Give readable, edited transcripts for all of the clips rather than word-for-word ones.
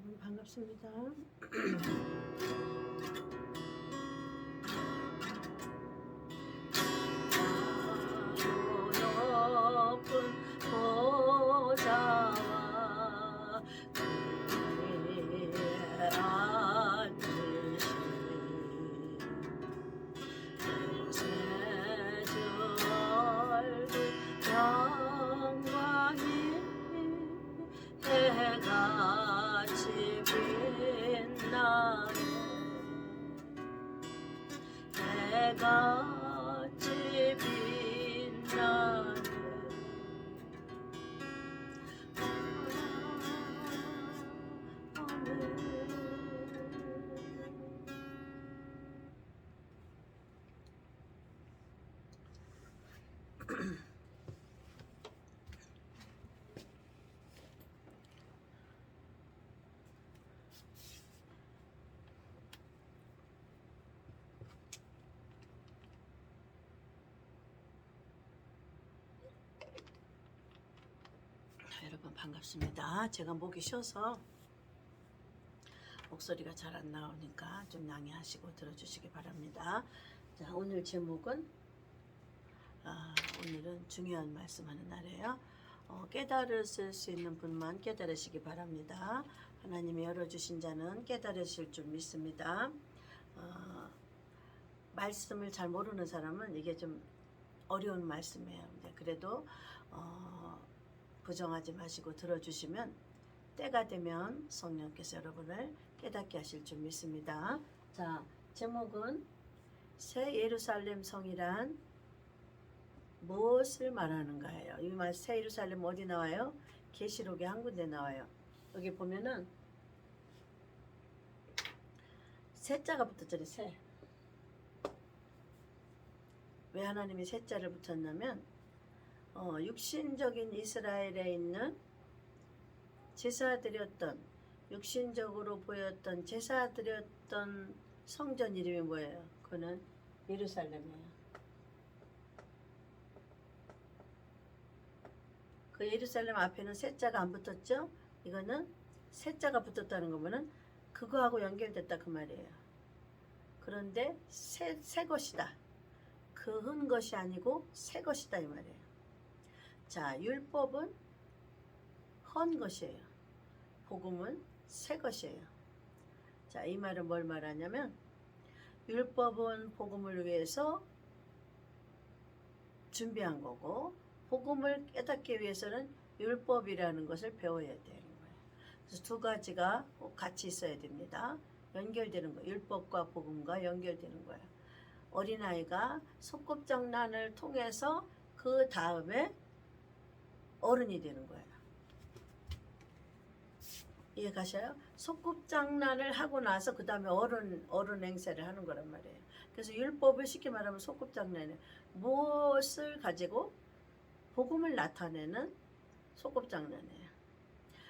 여러분 반갑습니다. 높은 보좌와 그에 앉으신 세주 얼굴 영광이 해같이 빛나네 해같이 빛나네 여러분 반갑습니다. 제가 목이 쉬어서 목소리가 잘 안 나오니까 좀 양해하시고 들어주시기 바랍니다. 자, 오늘 제목은 오늘은 중요한 말씀하는 날이에요. 깨달으실 수 있는 분만 깨달으시기 바랍니다. 하나님이 열어주신 자는 깨달으실 줄 믿습니다. 말씀을 잘 모르는 사람은 이게 좀 어려운 말씀이에요. 그래도 부정하지 마시고 들어주시면 때가 되면 성령께서 여러분을 깨닫게 하실 줄 믿습니다. 자, 제목은 새 예루살렘 성이란 무엇을 말하는가예요. 이 말 새 예루살렘 어디 나와요? 계시록에 한 군데 나와요. 여기 보면은 새자가 붙었잖아요. 새. 왜 하나님이 새자를 붙였냐면 육신적인 이스라엘에 있는 제사드렸던 육신적으로 보였던 제사드렸던 성전 이름이 뭐예요? 그거는 예루살렘이에요. 그 예루살렘 앞에는 새자가 안 붙었죠? 이거는 새자가 붙었다는 거면은 그거하고 연결됐다 그 말이에요. 그런데 새 것이다. 그 흔 것이 아니고 새 것이다 이 말이에요. 자, 율법은 헌 것이에요. 복음은 새 것이에요. 자, 이 말은 뭘 말하냐면 율법은 복음을 위해서 준비한 거고 복음을 깨닫기 위해서는 율법이라는 것을 배워야 되는 거예요. 그래서 두 가지가 꼭 같이 있어야 됩니다. 연결되는 거예요. 율법과 복음과 연결되는 거예요. 어린아이가 소꿉장난을 통해서 그 다음에 어른이 되는 거예요. 이해 가셔요? 소꿉장난을 하고 나서 그 다음에 어른 행세를 하는 거란 말이에요. 그래서 율법을 쉽게 말하면 소꿉장난이에요. 무엇을 가지고 복음을 나타내는 소꿉장난이에요.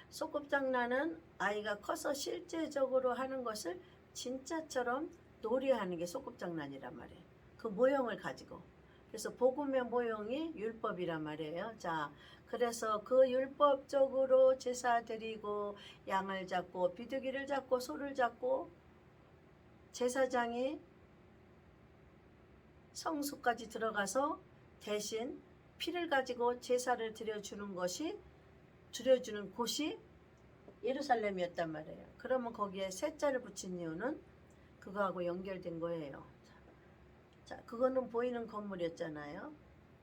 소꿉장난은 아이가 커서 실제적으로 하는 것을 진짜처럼 놀이하는 게 소꿉장난이란 말이에요. 그 모형을 가지고. 그래서 복음의 모형이 율법이란 말이에요. 자, 그래서 그 율법적으로 제사 드리고 양을 잡고 비둘기를 잡고 소를 잡고 제사장이 성수까지 들어가서 대신 피를 가지고 제사를 드려주는 곳이 예루살렘이었단 말이에요. 그러면 거기에 새자를 붙인 이유는 그거하고 연결된 거예요. 자, 그거는 보이는 건물이었잖아요.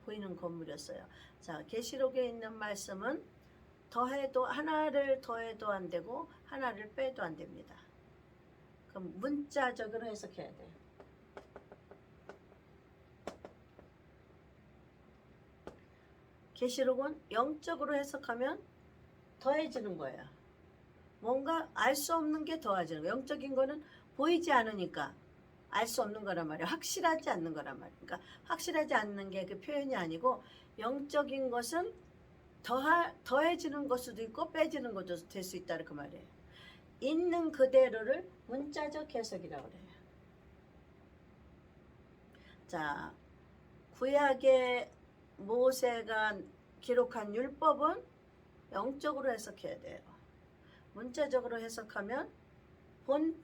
보이는 건물이었어요. 자, 계시록에 있는 말씀은 하나를 더해도 안 되고 하나를 빼도 안 됩니다. 그럼 문자적으로 해석해야 돼요. 계시록은 영적으로 해석하면 더해지는 거예요. 뭔가 알 수 없는 게 더해지는 거예요. 영적인 거는 보이지 않으니까 알 수 없는 거란 말이에요. 확실하지 않는 거란 말이에요. 그러니까 확실하지 않는 게 그 표현이 아니고 영적인 것은 더해지는 것 수도 있고 빼지는 것도 될 수 있다는 그 말이에요. 있는 그대로를 문자적 해석이라고 그래요. 자, 구약의 모세가 기록한 율법은 영적으로 해석해야 돼요. 문자적으로 해석하면 본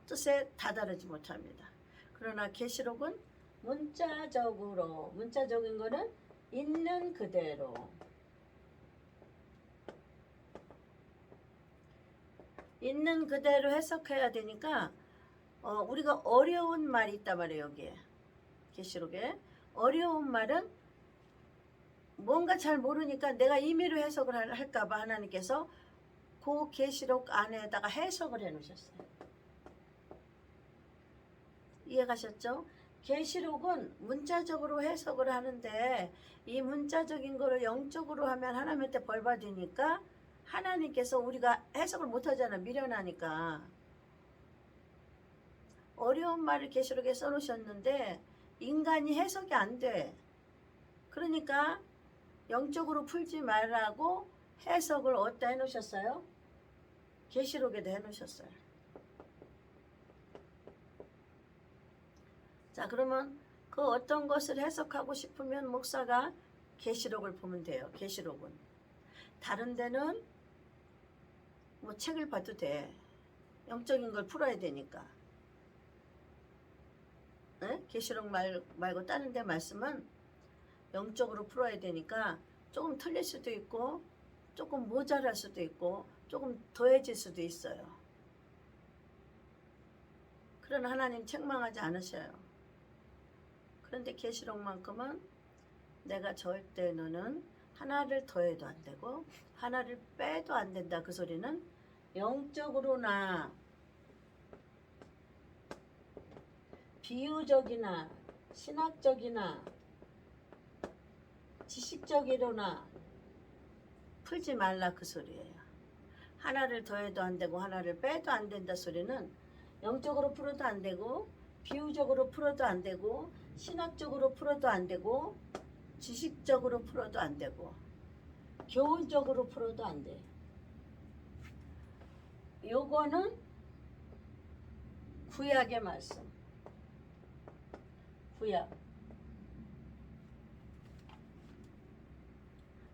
뜻에 다다르지 못합니다. 그러나 계시록은 문자적인 거는 있는 그대로 해석해야 되니까 우리가 어려운 말이 있단 말이에요. 여기에 계시록에 어려운 말은 뭔가 잘 모르니까 내가 임의로 해석을 할까봐 하나님께서 그 계시록 안에다가 해석을 해놓으셨어요. 이해가셨죠? 계시록은 문자적으로 해석을 하는데 이 문자적인 거를 영적으로 하면 하나님한테 벌 받으니까 하나님께서 우리가 해석을 못하잖아. 미련하니까. 어려운 말을 계시록에 써놓으셨는데 인간이 해석이 안 돼. 그러니까 영적으로 풀지 말라고 해석을 어디다 해놓으셨어요? 계시록에다 해놓으셨어요. 자, 그러면 그 어떤 것을 해석하고 싶으면 목사가 계시록을 보면 돼요. 계시록은. 다른 데는 뭐 책을 봐도 돼. 영적인 걸 풀어야 되니까. 계시록 말고 다른 데 말씀은 영적으로 풀어야 되니까 조금 틀릴 수도 있고 조금 모자랄 수도 있고 조금 더해질 수도 있어요. 그러나 하나님 책망하지 않으셔요. 그런데 계시록만큼은 내가 절대 너는 하나를 더해도 안 되고 하나를 빼도 안 된다. 그 소리는 영적으로나 비유적이나 신학적이나 지식적이로나 풀지 말라 그 소리예요. 하나를 더해도 안 되고 하나를 빼도 안 된다 소리는 영적으로 풀어도 안 되고 비유적으로 풀어도 안 되고 신학적으로 풀어도 안 되고 지식적으로 풀어도 안 되고 교훈적으로 풀어도 안 돼. 요거는 구약의 말씀. 구약.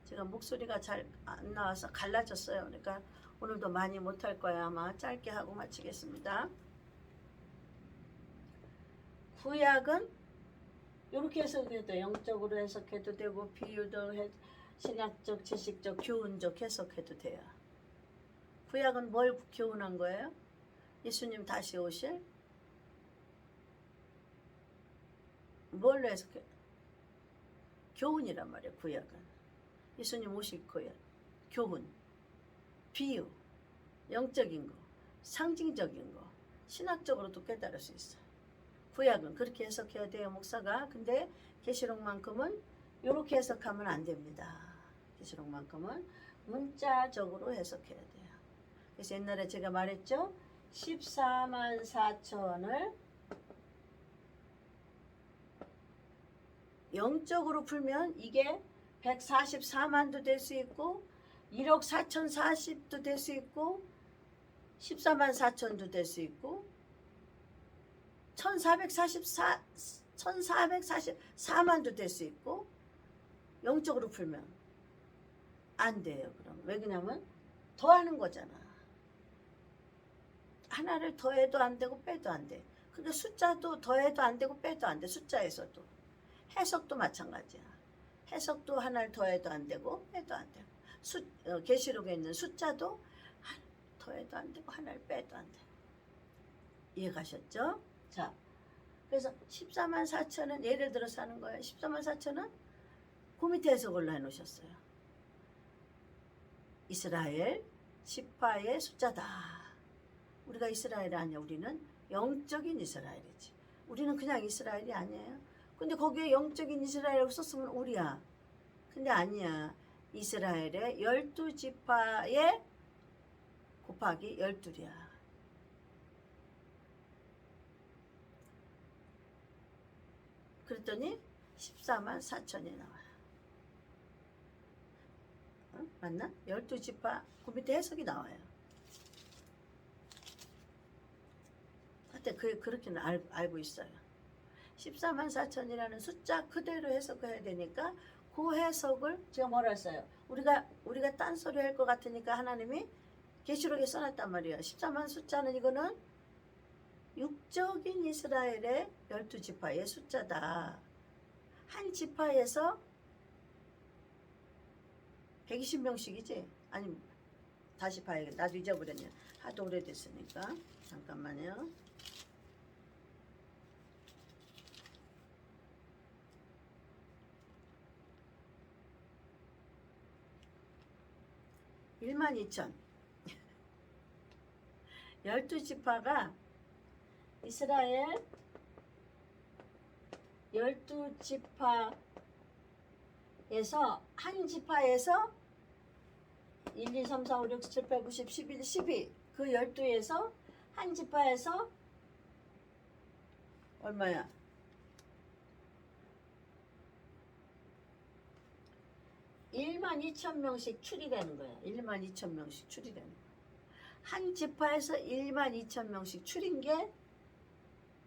제가 목소리가 잘 안 나와서 갈라졌어요. 그러니까 오늘도 많이 못할 거야. 아마 짧게 하고 마치겠습니다. 구약은 이렇게 해석해도 영적으로 해석해도 되고 비유도 신학적, 지식적, 교훈적 해석해도 돼요. 구약은 뭘 교훈한 거예요? 예수님 다시 오실? 뭘로 해석해? 교훈이란 말이에요. 구약은. 예수님 오실 거예요. 교훈, 비유, 영적인 거, 상징적인 거, 신학적으로도 깨달을 수 있어요. 구약은 그렇게 해석해야 돼요, 목사가. 근데 계시록만큼은 이렇게 해석하면 안 됩니다. 계시록만큼은 문자적으로 해석해야 돼요. 그래서 옛날에 제가 말했죠. 14만 4천을 영적으로 풀면 이게 144만도 될 수 있고 1억 4,040도 될 수 있고 14만 4천도 될 수 있고 1444만도 될 수 있고 영적으로 풀면 안 돼요. 그럼 왜 그러냐면 더하는 거잖아. 하나를 더해도 안 되고 빼도 안 돼. 근데 숫자도 더해도 안 되고 빼도 안 돼. 숫자에서도. 해석도 마찬가지야. 해석도 하나를 더해도 안 되고 빼도 안 되고. 계시록에 있는 숫자도 더해도 안 되고 하나를 빼도 안 돼. 이해가셨죠? 자, 그래서 14만 4천은 예를 들어서 하는 거예요. 14만 4천은 그 밑에 해석을 해놓으셨어요. 이스라엘 지파의 숫자다. 우리가 이스라엘이 아니야. 우리는 영적인 이스라엘이지. 우리는 그냥 이스라엘이 아니에요. 근데 거기에 영적인 이스라엘이라고 썼으면 우리야. 근데 아니야. 이스라엘의 12지파에 곱하기 12이야. 그랬더니 14만 4천이 나와요. 맞나? 12지파 그 밑에 해석이 나와요. 하여튼 그렇게는 알고 있어요. 14만 4천이라는 숫자 그대로 해석해야 되니까 그 해석을 제가 뭐라 했어요? 우리가 딴소리 할 것 같으니까 하나님이 계시록에 써놨단 말이에요. 14만 숫자는 이거는 육적인 이스라엘의 12지파의 숫자다. 한 지파에서 120명씩이지? 아니 다시 봐야겠다. 나도 잊어버렸네. 하도 오래됐으니까. 잠깐만요. (1만 2천) 12지파가 이스라엘 12지파에서 한 지파에서 1, 2, 3, 4, 5, 6, 7, 8, 9, 10, 11, 12 그 12에서 한 지파에서 얼마야? 1만 2천 명씩 출이되는 거야. 1만 2천 명씩 출이되는 거야. 한 지파에서 1만 2천 명씩 출인 게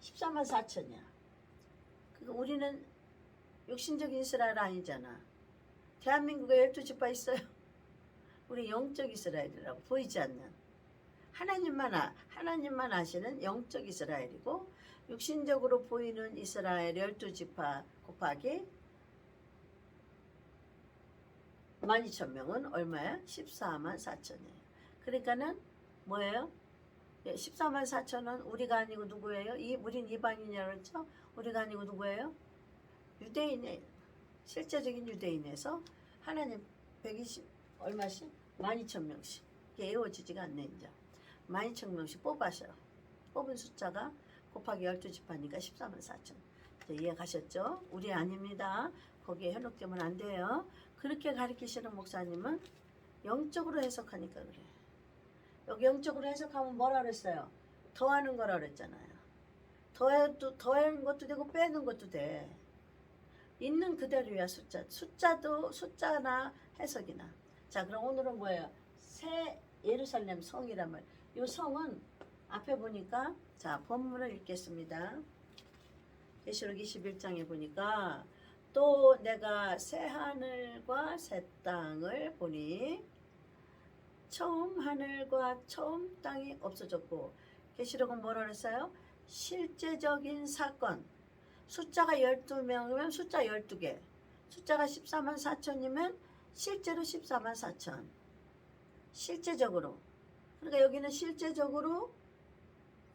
14만 4천이야. 그러니까 우리는 육신적인 이스라엘 아니잖아. 대한민국에 12지파 있어요. 우리 영적 이스라엘이라고. 보이지 않는 하나님만 아시는 영적 이스라엘이고, 육신적으로 보이는 이스라엘 12지파 곱하기 12,000명은 얼마야? 14만 4천이에요. 그러니까는 뭐예요? 14만 4천은 우리가 아니고 누구예요? 우린 이방인이라고 했죠? 우리가 아니고 누구예요? 유대인이에요. 실제적인 유대인에서 하나님 120 얼마씩? 12,000명씩. 이게 이루어지지가 않네 이제. 12,000명씩 뽑아서 뽑은 숫자가 곱하기 12지파니까 14만 4천. 이해 가셨죠? 우리 아닙니다. 거기에 현혹되면 안 돼요. 그렇게 가르치시는 목사님은 영적으로 해석하니까 그래. 여기 영적으로 해석하면 뭐라 그랬어요? 더하는 거라 그랬잖아요. 더하는 것도 되고 빼는 것도 돼. 있는 그대로야 숫자. 숫자나 해석이나. 자, 그럼 오늘은 뭐예요? 새 예루살렘 성이란 말. 이 성은 앞에 보니까, 자, 본문을 읽겠습니다. 계시록 21장에 보니까, 또 내가 새 하늘과 새 땅을 보니 처음 하늘과 처음 땅이 없어졌고, 계시록은 뭐라 그랬어요? 실제적인 사건. 숫자가 12명이면 숫자 12개. 숫자가 14만 4천이면 실제로 14만 4천. 실제적으로. 그러니까 여기는 실제적으로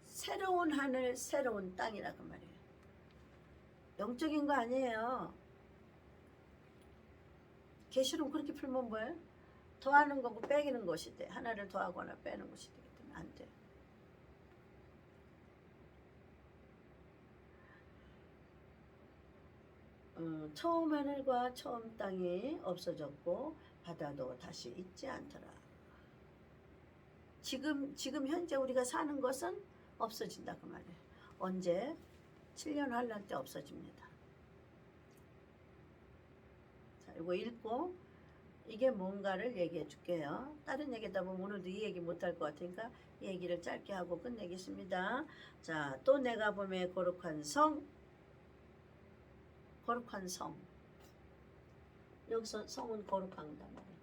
새로운 하늘, 새로운 땅이라고 말이에요. 영적인 거 아니에요. 계시록 그렇게 풀면 뭐예요? 더하는 거고 빼기는 것이 돼. 하나를 더하거나 빼는 것이 되기 때문에 안 돼. 처음 하늘과 처음 땅이 없어졌고 바다도 다시 있지 않더라. 지금 현재 우리가 사는 것은 없어진다 그 말이에요. 언제? 7년 환란 때 없어집니다. 자, 이거 읽고 이게 뭔가를 얘기해 줄게요. 다른 얘기다 보면 오늘도 이 얘기 못할 것 같으니까 이 얘기를 짧게 하고 끝내겠습니다. 자, 또 내가 보면 거룩한 성. 여기서 성은 거룩한단 말이에요.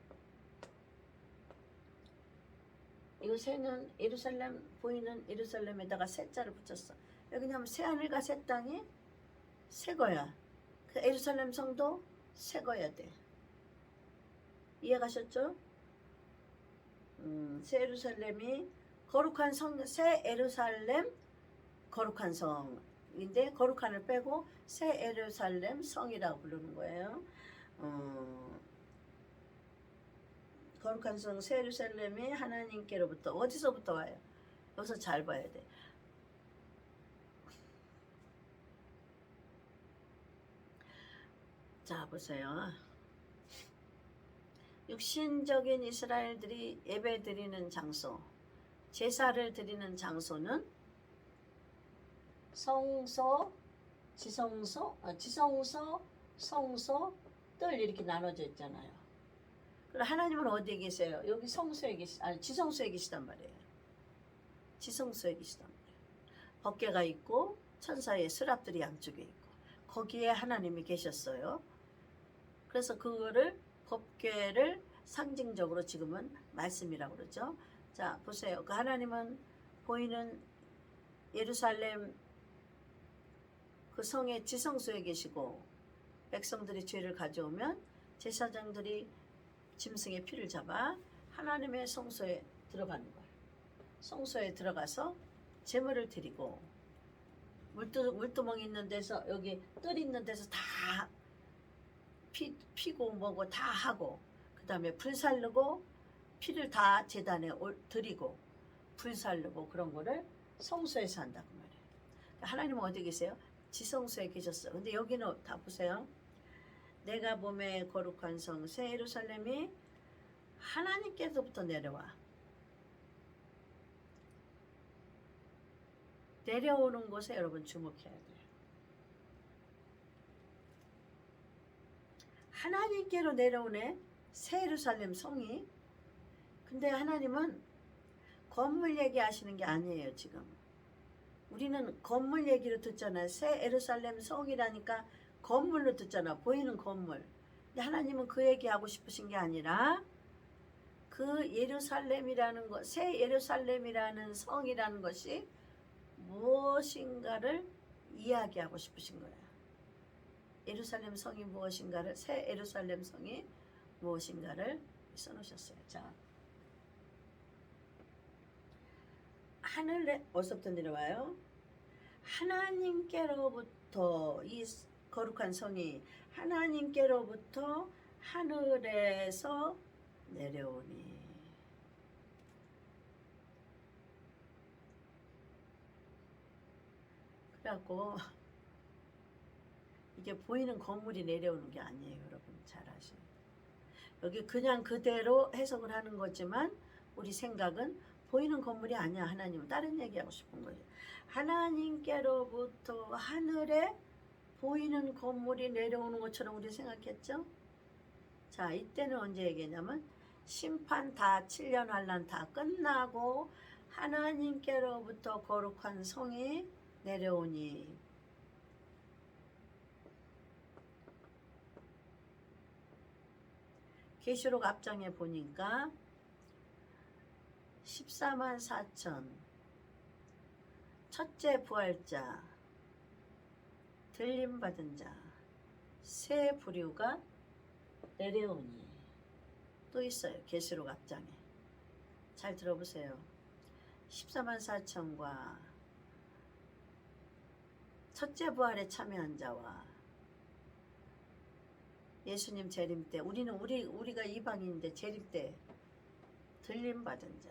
이거 새는 예루살렘, 보이는 예루살렘에다가 새자를 붙였어. 왜냐하면 새 하늘과 새 땅이 새 거야. 그 예루살렘 성도 새 거야 돼. 이해가셨죠? 새 예루살렘이 거룩한 성, 새 예루살렘 거룩한 성인데 거룩한을 빼고 새 예루살렘 성이라고 부르는 거예요. 거룩한 성 새 예루살렘이 하나님께로부터 어디서부터 와요? 여기서 잘 봐야 돼. 자, 보세요. 육신적인 이스라엘들이 예배 드리는 장소, 제사를 드리는 장소는 성소, 지성소, 성소, 뜰 이렇게 나눠져 있잖아요. 그럼 하나님은 어디에 계세요? 여기 성소에 지성소에 계시단 말이에요. 지성소에 계시단 말이에요. 법궤가 있고 천사의 스랍들이 양쪽에 있고 거기에 하나님이 계셨어요. 그래서 그거를 법궤를 상징적으로 지금은 말씀이라고 그러죠. 자, 보세요. 그 하나님은 보이는 예루살렘 그 성의 지성소에 계시고 백성들이 죄를 가져오면 제사장들이 짐승의 피를 잡아 하나님의 성소에 들어가는 거예요. 성소에 들어가서 제물을 드리고 물두멍 있는 데서 여기 뜰 있는 데서 다 피고 뭐고 다 하고 그 다음에 불 살르고 피를 다 제단에 드리고 불 살르고 그런 거를 성소에서 한다고 말해요. 하나님은 어디 계세요? 지성소에 계셨어. 근데 여기는 다 보세요. 내가 봄에 거룩한 성 새 예루살렘이 하나님께서부터 내려와. 내려오는 곳에 여러분 주목해야 돼요. 하나님께로 내려오네. 새 예루살렘 성이. 근데 하나님은 건물 얘기하시는 게 아니에요. 지금 우리는 건물 얘기로 듣잖아요. 새 예루살렘 성이라니까 건물로 듣잖아. 보이는 건물. 근데 하나님은 그 얘기하고 싶으신 게 아니라 그 예루살렘이라는 것, 새 예루살렘이라는 성이라는 것이 무엇인가를 이야기하고 싶으신 거예요. 예루살렘 성이 무엇인가를, 새 예루살렘 성이 무엇인가를 써놓으셨어요. 자, 하늘에 어디서부터 내려와요? 하나님께로부터 이 거룩한 성이 하나님께로부터 하늘에서 내려오니. 그래갖고 이게 보이는 건물이 내려오는 게 아니에요. 여러분 잘 아시죠? 여기 그냥 그대로 해석을 하는 거지만 우리 생각은 보이는 건물이 아니야. 하나님은 다른 얘기하고 싶은 거죠. 하나님께로부터 하늘에 보이는 건물이 내려오는 것처럼 우리 생각했죠? 자, 이때는 언제 얘기했냐면 심판 다 7년 환난 다 끝나고 하나님께로부터 거룩한 성이 내려오니. 계시록 앞장에 보니까 14만 4천 첫째 부활자 들림받은 자 새 부류가 내려오니. 또 있어요. 계시록 앞장에. 잘 들어보세요. 14만 4천과 첫째 부활에 참여한 자와 예수님 재림 때 우리가 이방인인데 재림 때 들림받은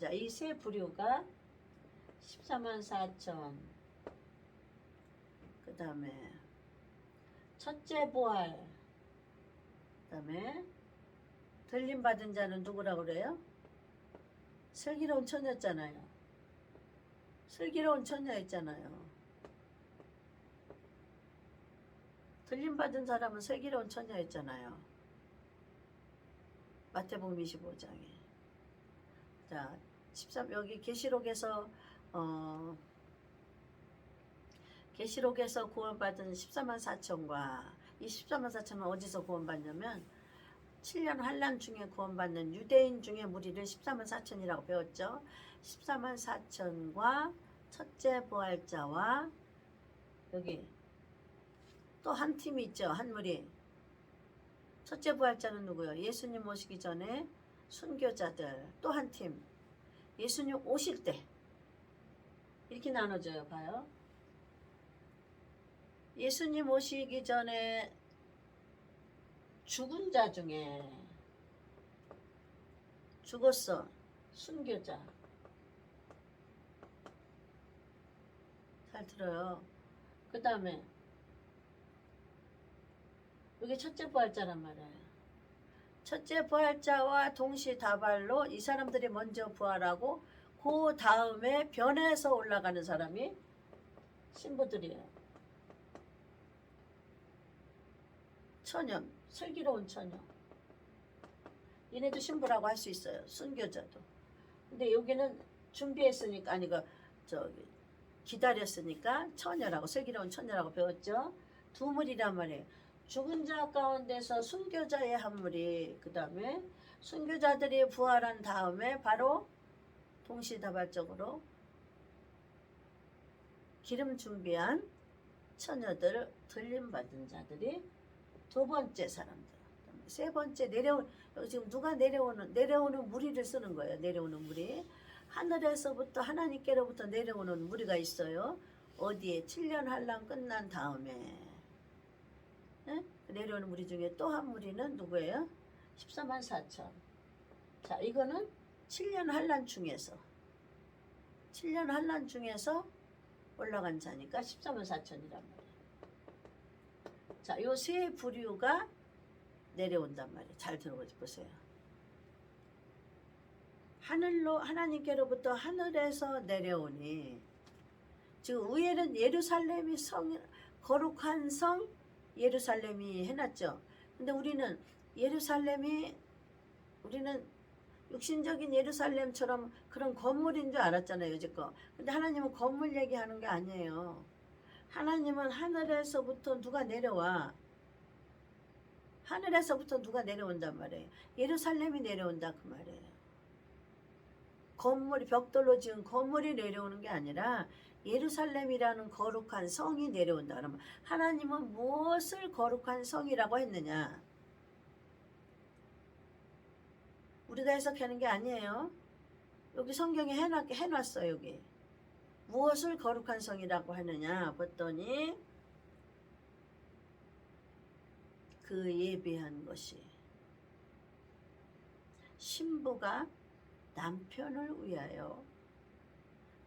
자 이 세 부류가 14만 4천 그 다음에 첫째 부활 그 다음에 들림받은 자는 누구라고 그래요? 슬기로운 처녀였잖아요. 슬기로운 처녀였잖아요. 들림받은 사람은 슬기로운 처녀였잖아요. 마태복음 25장에. 자, 13 여기 계시록에서 계시록에서 구원받은 14만 4천과 이 14만 4천은 어디서 구원받냐면 7년 환난 중에 구원받는 유대인 중에 무리를 14만 4천이라고 배웠죠. 14만 4천과 첫째 부활자와 여기 또 한 팀이 있죠. 한 무리. 첫째 부활자는 누구요? 예수님 오시기 전에 순교자들. 또 한 팀. 예수님 오실 때. 이렇게 나눠져요. 봐요. 예수님 오시기 전에 죽은 자 중에 죽었어. 순교자. 잘 들어요. 그 다음에 여기 첫째 부활자란 말이에요. 첫째 부활자와 동시다발로 이 사람들이 먼저 부활하고 그 다음에 변해서 올라가는 사람이 신부들이에요. 처녀, 슬기로운 처녀. 얘네도 신부라고 할 수 있어요. 순교자도. 근데 여기는 준비했으니까 아니 저기 기다렸으니까 처녀라고 슬기로운 처녀라고 배웠죠. 두 무리란 말이에요. 죽은 자 가운데서 순교자의 한 무리, 그 다음에 순교자들이 부활한 다음에 바로 동시다발적으로 기름 준비한 처녀들, 들림받은 자들이 두 번째 사람들. 세 번째 지금 누가 내려오는 무리를 쓰는 거예요. 내려오는 무리. 하늘에서부터 하나님께로부터 내려오는 무리가 있어요. 어디에? 7년 환란 끝난 다음에. 네? 내려오는 무리 중에 또 한 무리는 누구예요? 14만 4천. 자, 이거는 7년 환란 중에서 7년 환란 중에서 올라간 자니까 14만 4천이란 말이에요. 자, 요 세 부류가 내려온단 말이에요. 잘 들어보세요. 하늘로 하나님께로부터 하늘에서 내려오니 지금 위에는 예루살렘이 거룩한 성 예루살렘이 해놨죠. 근데 우리는 육신적인 예루살렘처럼 그런 건물인 줄 알았잖아요, 여지껏. 근데 하나님은 건물 얘기하는 게 아니에요. 하나님은 하늘에서부터 누가 내려와. 하늘에서부터 누가 내려온단 말이에요. 예루살렘이 내려온다 그 말이에요. 건물이 벽돌로 지은 건물이 내려오는 게 아니라 예루살렘이라는 거룩한 성이 내려온다. 그러면 하나님은 무엇을 거룩한 성이라고 했느냐? 우리가 해석하는 게 아니에요. 여기 성경에 해놨어요. 여기 무엇을 거룩한 성이라고 하느냐 봤더니 그 예비한 것이 신부가 남편을 위하여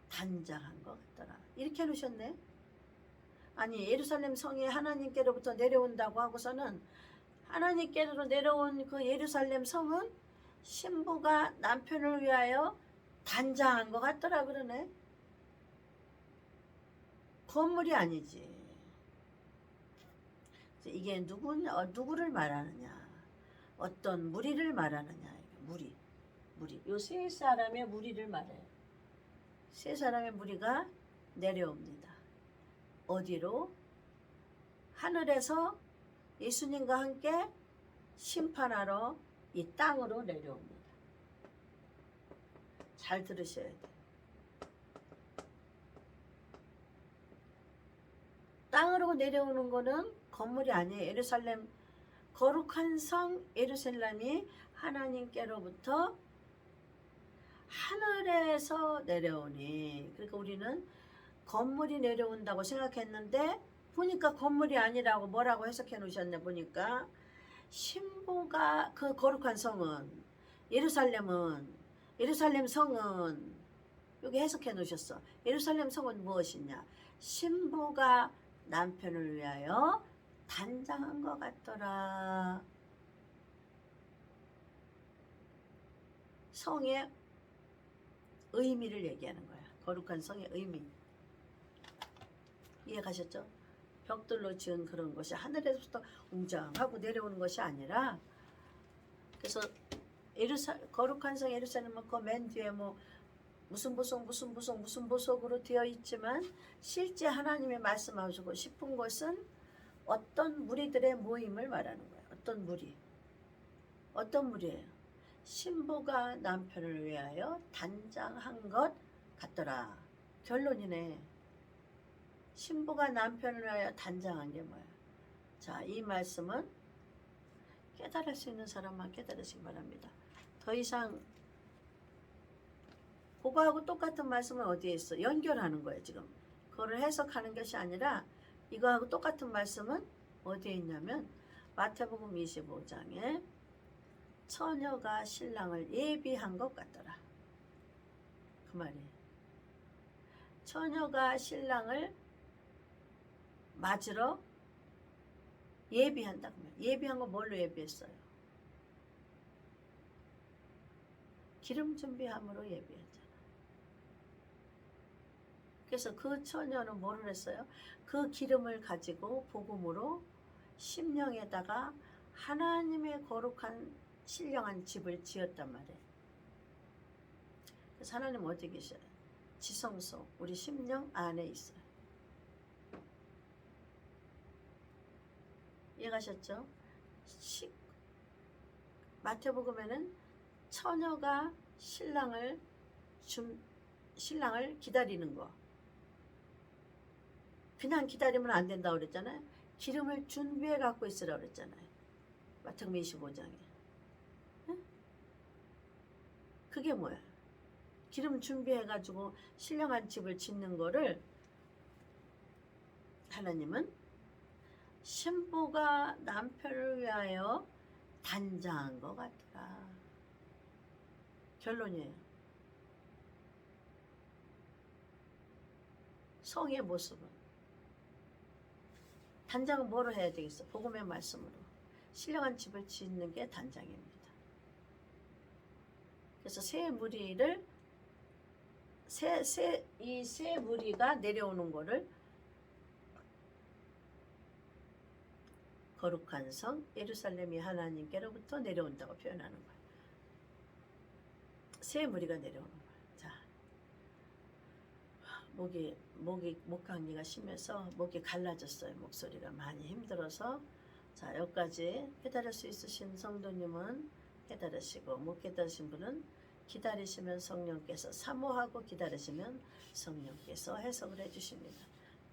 단장한 것 같더라. 이렇게 해놓으셨네. 아니 예루살렘 성이 하나님께로부터 내려온다고 하고서는 하나님께로 내려온 그 예루살렘 성은 신부가 남편을 위하여 단장한 것 같더라 그러네. 건물이 아니지. 이게 누구를 말하느냐, 어떤 무리를 말하느냐. 무리. 요 세 사람의 무리를 말해요. 세 사람의 무리가 내려옵니다. 어디로? 하늘에서 예수님과 함께 심판하러 이 땅으로 내려옵니다. 잘 들으셔야 돼요. 땅으로 내려오는 거는 건물이 아니에요. 예루살렘, 거룩한 성 예루살렘이 하나님께로부터 하늘에서 내려오니, 그러니까 우리는 건물이 내려온다고 생각했는데 보니까 건물이 아니라고 뭐라고 해석해 놓으셨네. 보니까 신부가, 그 거룩한 성은 예루살em 성은 여기 해석해 놓으셨어. 예루살렘 성은 무엇이냐? 신부가 남편을 위하여 단장한 것 같더라. 성의 의미를 얘기하는 거야. 거룩한 성의 의미. 이해가셨죠? 벽돌로 지은 그런 것이 하늘에서부터 웅장하고 내려오는 것이 아니라, 그래서 거룩한 성 예루살렘은 그 맨 뒤에 뭐 무슨 보석으로 되어 있지만 실제 하나님의 말씀하시고 싶은 것은 어떤 무리들의 모임을 말하는 거예요. 어떤 무리예요? 신부가 남편을 위하여 단장한 것 같더라. 결론이네. 신부가 남편을 위하여 단장한 게 뭐야? 자, 이 말씀은 깨달을 수 있는 사람만 깨달으시기 바랍니다. 더 이상 그거하고 똑같은 말씀은 어디에 있어? 연결하는 거예요, 지금. 그거를 해석하는 것이 아니라 이거하고 똑같은 말씀은 어디에 있냐면 마태복음 25장에 처녀가 신랑을 예비한 것 같더라. 그 말이에요. 처녀가 신랑을 맞으러 예비한다. 그 말이에요. 예비한 거 뭘로 예비했어요? 기름 준비함으로 예비했잖아. 그래서 그 처녀는 뭐를 했어요? 그 기름을 가지고 복음으로 심령에다가 하나님의 거룩한 신령한 집을 지었단 말이에요. 그래서 하나님은 어디 계셔요? 지성소, 우리 심령 안에 있어요. 이해가셨죠? 마태복음에는 처녀가 신랑을 기다리는 거. 그냥 기다리면 안 된다고 그랬잖아요. 기름을 준비해 갖고 있으라고 그랬잖아요. 마태복음 25장에. 응? 그게 뭐야? 기름 준비해 가지고 신령한 집을 짓는 거를 하나님은 신부가 남편을 위하여 단장한 것 같더라. 결론이에요. 성의 모습은 단장은 뭐로 해야 되겠어? 복음의 말씀으로 신령한 집을 짓는 게 단장입니다. 그래서 이 새 무리가 내려오는 거를 거룩한 성 예루살렘이 하나님께로부터 내려온다고 표현하는 거예요. 새 무리가 내려오는 거예요. 자, 목 감기가 심해서 목이 갈라졌어요. 목소리가 많이 힘들어서. 자, 여기까지 깨달을 수 있으신 성도님은 깨달으시고, 못 깨달으신 분은 기다리시면 성령께서, 사모하고 기다리시면 성령께서 해석을 해주십니다.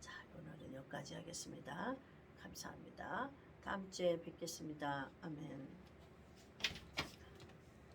자, 오늘은 여기까지 하겠습니다. 감사합니다. 다음 주에 뵙겠습니다. 아멘.